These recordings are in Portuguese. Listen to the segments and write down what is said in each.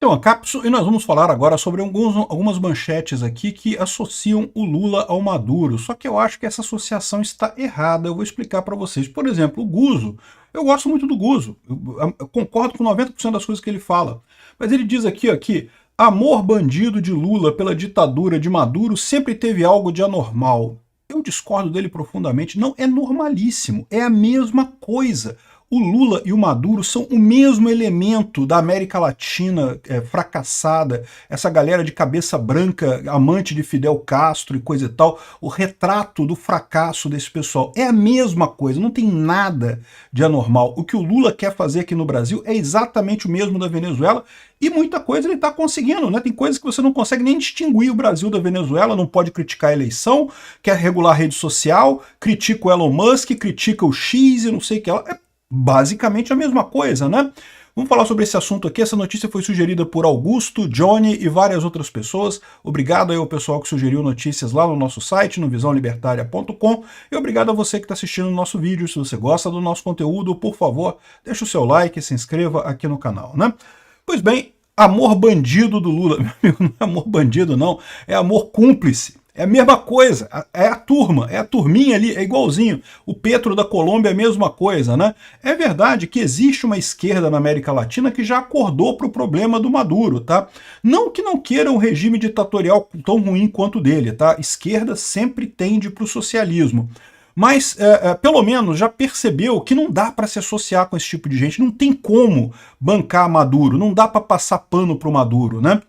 Então, a cápsula, e nós vamos falar agora sobre algumas manchetes aqui que associam o Lula ao Maduro, só que eu acho que essa associação está errada, eu vou explicar para vocês. Por exemplo, o Guzzo, eu gosto muito do Guzzo, eu concordo com 90% das coisas que ele fala, mas ele diz aqui, ó, que amor bandido de Lula pela ditadura de Maduro sempre teve algo de anormal. Eu discordo dele profundamente, não, é normalíssimo, é a mesma coisa. O Lula e o Maduro são o mesmo elemento da América Latina fracassada, essa galera de cabeça branca, amante de Fidel Castro e coisa e tal, o retrato do fracasso desse pessoal. É a mesma coisa, não tem nada de anormal. O que o Lula quer fazer aqui no Brasil é exatamente o mesmo da Venezuela, e muita coisa ele está conseguindo, né? Tem coisas que você não consegue nem distinguir o Brasil da Venezuela, não pode criticar a eleição, quer regular a rede social, critica o Elon Musk, critica o X e não sei o que lá. É basicamente a mesma coisa, né? Vamos falar sobre esse assunto aqui. Essa notícia foi sugerida por Augusto, Johnny e várias outras pessoas. Obrigado aí ao pessoal que sugeriu notícias lá no nosso site, no visãolibertaria.com, e obrigado a você que está assistindo o nosso vídeo. Se você gosta do nosso conteúdo, por favor, deixa o seu like e se inscreva aqui no canal, né? Pois bem, amor bandido do Lula. Meu amigo, não é amor bandido não, é amor cúmplice. É a mesma coisa, é a turma, é a turminha ali, é igualzinho. O Petro da Colômbia é a mesma coisa, né? É verdade que existe uma esquerda na América Latina que já acordou para o problema do Maduro, tá? Não que não queira um regime ditatorial tão ruim quanto o dele, tá? Esquerda sempre tende para o socialismo. Mas, pelo menos, já percebeu que não dá para se associar com esse tipo de gente, não tem como bancar Maduro, não dá para passar pano para o Maduro, né?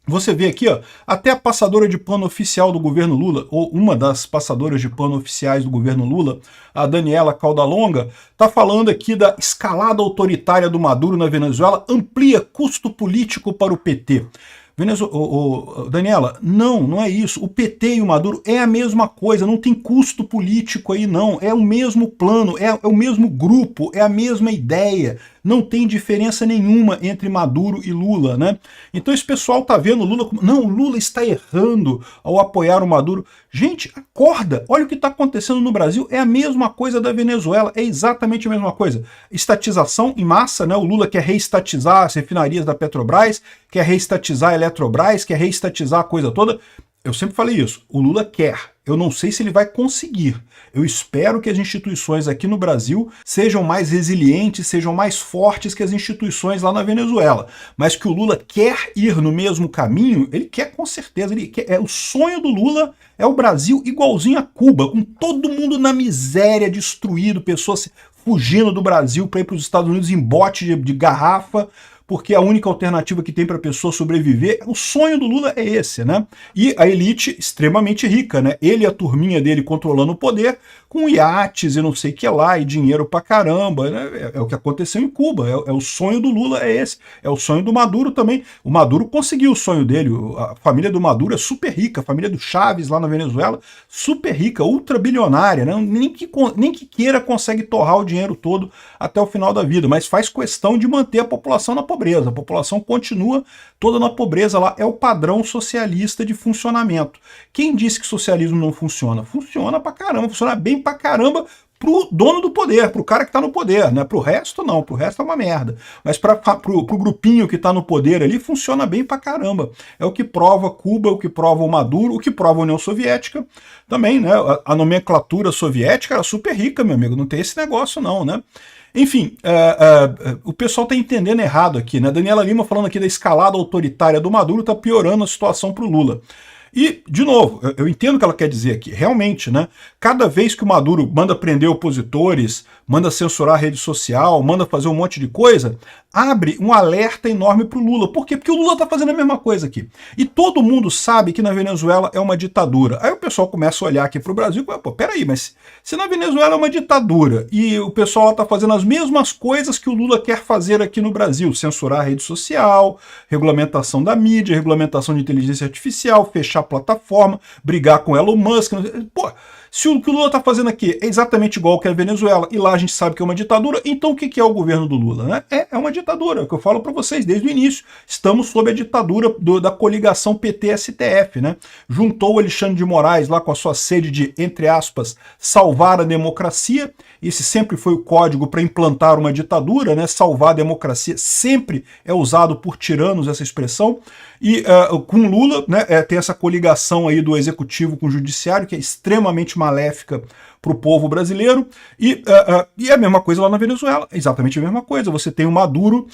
Você vê aqui, ó, até a passadora de pano oficial do governo Lula, ou uma das passadoras de pano oficiais do governo Lula, a Daniela Caudalonga, está falando aqui da escalada autoritária do Maduro na Venezuela, amplia custo político para o PT. Daniela, não é isso. O PT e o Maduro é a mesma coisa, não tem custo político aí não, é o mesmo plano, é o mesmo grupo, é a mesma ideia, não tem diferença nenhuma entre Maduro e Lula, né? Então esse pessoal tá vendo o Lula como, não, o Lula está errando ao apoiar o Maduro. Gente, acorda, olha o que está acontecendo no Brasil, é a mesma coisa da Venezuela, é exatamente a mesma coisa. Estatização em massa, né? O Lula quer reestatizar as refinarias da Petrobras, quer reestatizar a Eletrobras, quer reestatizar a coisa toda. Eu sempre falei isso, o Lula quer, eu não sei se ele vai conseguir. Eu espero que as instituições aqui no Brasil sejam mais resilientes, sejam mais fortes que as instituições lá na Venezuela. Mas que o Lula quer ir no mesmo caminho, ele quer com certeza. Ele quer, o sonho do Lula é o Brasil igualzinho a Cuba, com todo mundo na miséria, destruído, pessoas fugindo do Brasil para ir para os Estados Unidos em bote de garrafa, porque a única alternativa que tem para a pessoa sobreviver, o sonho do Lula é esse, né? E a elite extremamente rica, né? Ele e a turminha dele controlando o poder, com iates e não sei o que lá, e dinheiro pra caramba, né? É o que aconteceu em Cuba, é o sonho do Lula, é esse. É o sonho do Maduro também. O Maduro conseguiu o sonho dele, a família do Maduro é super rica, a família do Chávez lá na Venezuela, super rica, ultra bilionária, né? Nem que queira consegue torrar o dinheiro todo até o final da vida, mas faz questão de manter a população na pobreza. A população continua toda na pobreza lá, é o padrão socialista de funcionamento. Quem disse que socialismo não funciona? Funciona pra caramba, funciona bem pra caramba pro dono do poder, pro cara que tá no poder, né? Pro resto não, pro resto é uma merda. Mas pro grupinho que tá no poder ali, funciona bem pra caramba. É o que prova Cuba, o que prova o Maduro, o que prova a União Soviética também, né? A nomenclatura soviética era super rica, meu amigo, não tem esse negócio não, né? Enfim, o pessoal está entendendo errado aqui, né? Daniela Lima falando aqui da escalada autoritária do Maduro está piorando a situação para o Lula. E, de novo, eu entendo o que ela quer dizer aqui, realmente, né? Cada vez que o Maduro manda prender opositores, manda censurar a rede social, manda fazer um monte de coisa, abre um alerta enorme para o Lula. Por quê? Porque o Lula está fazendo a mesma coisa aqui. E todo mundo sabe que na Venezuela é uma ditadura. Aí o pessoal começa a olhar aqui para o Brasil e pô, peraí, mas se na Venezuela é uma ditadura e o pessoal está fazendo as mesmas coisas que o Lula quer fazer aqui no Brasil, censurar a rede social, regulamentação da mídia, regulamentação de inteligência artificial, fechar a plataforma, brigar com Elon Musk, pô, Se o que o Lula está fazendo aqui é exatamente igual que a Venezuela, e lá a gente sabe que é uma ditadura, então o que é o governo do Lula? Né? É uma ditadura, é o que eu falo para vocês desde o início. Estamos sob a ditadura da coligação PT-STF. Né? Juntou o Alexandre de Moraes lá com a sua sede de, entre aspas, salvar a democracia. Esse sempre foi o código para implantar uma ditadura, né? Salvar a democracia sempre é usado por tiranos essa expressão. E com Lula, né, tem essa coligação aí do executivo com o judiciário, que é extremamente maléfica para o povo brasileiro, e a mesma coisa lá na Venezuela, exatamente a mesma coisa. Você tem o Maduro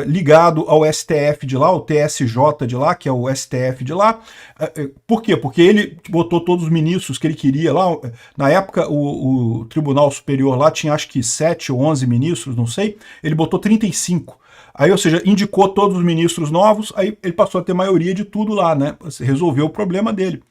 ligado ao STF de lá, o TSJ de lá, que é o STF de lá. Por quê? Porque ele botou todos os ministros que ele queria lá. Na época, o Tribunal Superior lá tinha acho que 7 ou 11 ministros, não sei, ele botou 35. Aí, ou seja, indicou todos os ministros novos, aí ele passou a ter maioria de tudo lá, né? Resolveu o problema dele.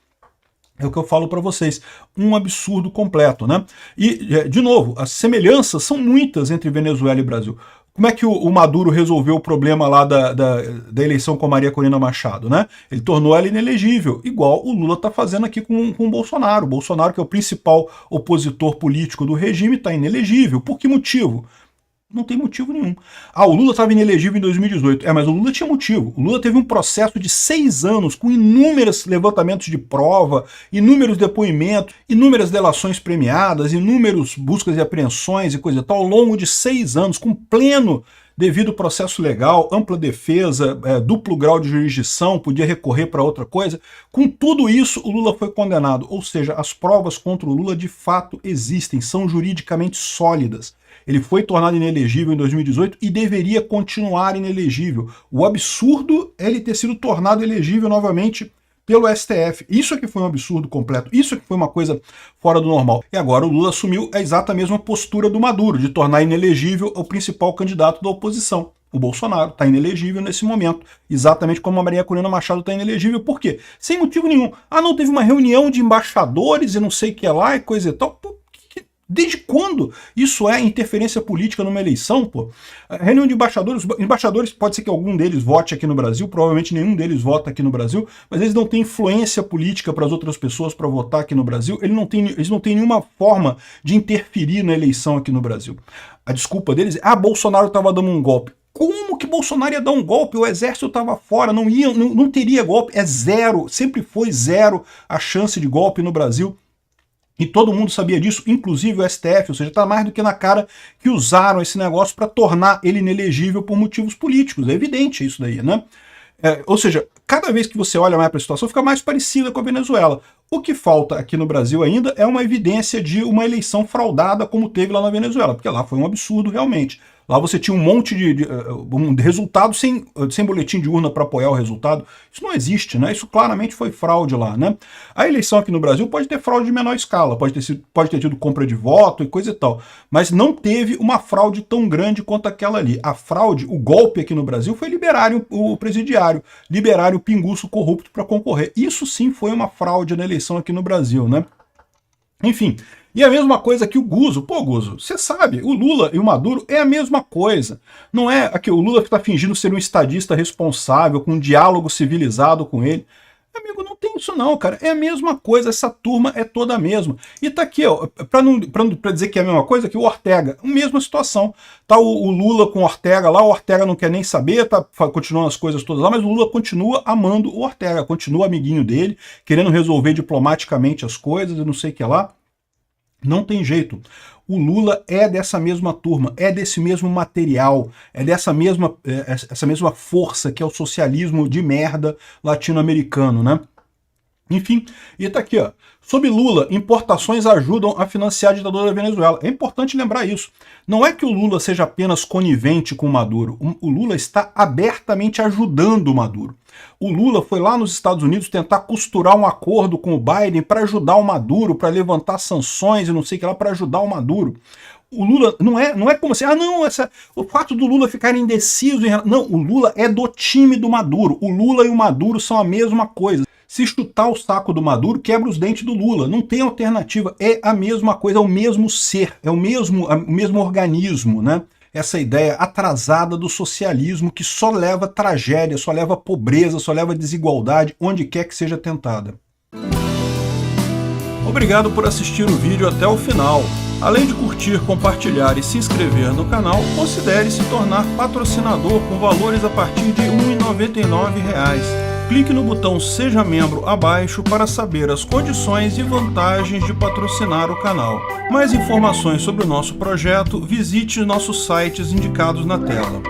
É o que eu falo para vocês, um absurdo completo, né? E, de novo, as semelhanças são muitas entre Venezuela e Brasil. Como é que o Maduro resolveu o problema lá da eleição com a Maria Corina Machado, né? Ele tornou ela inelegível, igual o Lula está fazendo aqui com o Bolsonaro. O Bolsonaro, que é o principal opositor político do regime, está inelegível. Por que motivo? Não tem motivo nenhum. O Lula estava inelegível em 2018. Mas o Lula tinha motivo. O Lula teve um processo de 6 anos com inúmeros levantamentos de prova, inúmeros depoimentos, inúmeras delações premiadas, inúmeras buscas e apreensões e coisa e tal, ao longo de 6 anos, com pleno devido processo legal, ampla defesa, duplo grau de jurisdição, podia recorrer para outra coisa. Com tudo isso, o Lula foi condenado. Ou seja, as provas contra o Lula de fato existem, são juridicamente sólidas. Ele foi tornado inelegível em 2018 e deveria continuar inelegível. O absurdo é ele ter sido tornado elegível novamente pelo STF. Isso aqui foi um absurdo completo, isso aqui foi uma coisa fora do normal. E agora o Lula assumiu a exata mesma postura do Maduro, de tornar inelegível o principal candidato da oposição. O Bolsonaro está inelegível nesse momento, exatamente como a Maria Corina Machado está inelegível. Por quê? Sem motivo nenhum. Não, teve uma reunião de embaixadores e não sei o que lá e coisa e tal. Desde quando isso é interferência política numa eleição, pô? A reunião de embaixadores, pode ser que algum deles vote aqui no Brasil, provavelmente nenhum deles vota aqui no Brasil, mas eles não têm influência política para as outras pessoas para votar aqui no Brasil, eles não têm nenhuma forma de interferir na eleição aqui no Brasil. A desculpa deles é, Bolsonaro estava dando um golpe. Como que Bolsonaro ia dar um golpe? O exército estava fora, não teria golpe, é zero, sempre foi zero a chance de golpe no Brasil. E todo mundo sabia disso, inclusive o STF, ou seja, está mais do que na cara que usaram esse negócio para tornar ele inelegível por motivos políticos. É evidente isso daí, né? Ou seja, cada vez que você olha mais para a situação, fica mais parecida com a Venezuela. O que falta aqui no Brasil ainda é uma evidência de uma eleição fraudada como teve lá na Venezuela, porque lá foi um absurdo realmente. Lá você tinha um monte de resultado sem boletim de urna para apoiar o resultado. Isso não existe, né? Isso claramente foi fraude lá, né? A eleição aqui no Brasil pode ter fraude de menor escala, pode ter tido compra de voto e coisa e tal, mas não teve uma fraude tão grande quanto aquela ali. A fraude, o golpe aqui no Brasil foi liberarem o presidiário, liberarem o pinguço corrupto para concorrer. Isso sim foi uma fraude na eleição aqui no Brasil, né? Enfim, e a mesma coisa que o Guzzo. Pô, Guzzo, você sabe, o Lula e o Maduro é a mesma coisa. Não é aqui o Lula que está fingindo ser um estadista responsável, com um diálogo civilizado com ele. Amigo, não tem isso não, cara. É a mesma coisa, essa turma é toda a mesma. E tá aqui, ó, pra dizer que é a mesma coisa, que o Ortega, a mesma situação. Tá o Lula com o Ortega lá, o Ortega não quer nem saber, tá continuando as coisas todas lá, mas o Lula continua amando o Ortega, continua amiguinho dele, querendo resolver diplomaticamente as coisas e não sei o que lá. Não tem jeito. O Lula é dessa mesma turma, é desse mesmo material, é dessa mesma, essa mesma força que é o socialismo de merda latino-americano, né? Enfim, e tá aqui, ó. Sob Lula, importações ajudam a financiar a ditadura da Venezuela. É importante lembrar isso. Não é que o Lula seja apenas conivente com o Maduro. O Lula está abertamente ajudando o Maduro. O Lula foi lá nos Estados Unidos tentar costurar um acordo com o Biden para ajudar o Maduro, para levantar sanções e não sei o que lá, para ajudar o Maduro. O Lula não é como assim, o fato do Lula ficar indeciso. Não, o Lula é do time do Maduro. O Lula e o Maduro são a mesma coisa. Se chutar o saco do Maduro, quebra os dentes do Lula. Não tem alternativa. É a mesma coisa, é o mesmo ser, é o mesmo organismo, né? Essa ideia atrasada do socialismo que só leva tragédia, só leva pobreza, só leva desigualdade, onde quer que seja tentada. Obrigado por assistir o vídeo até o final. Além de curtir, compartilhar e se inscrever no canal, considere se tornar patrocinador com valores a partir de R$ 1,99. Clique no botão Seja Membro abaixo para saber as condições e vantagens de patrocinar o canal. Mais informações sobre o nosso projeto, visite nossos sites indicados na tela.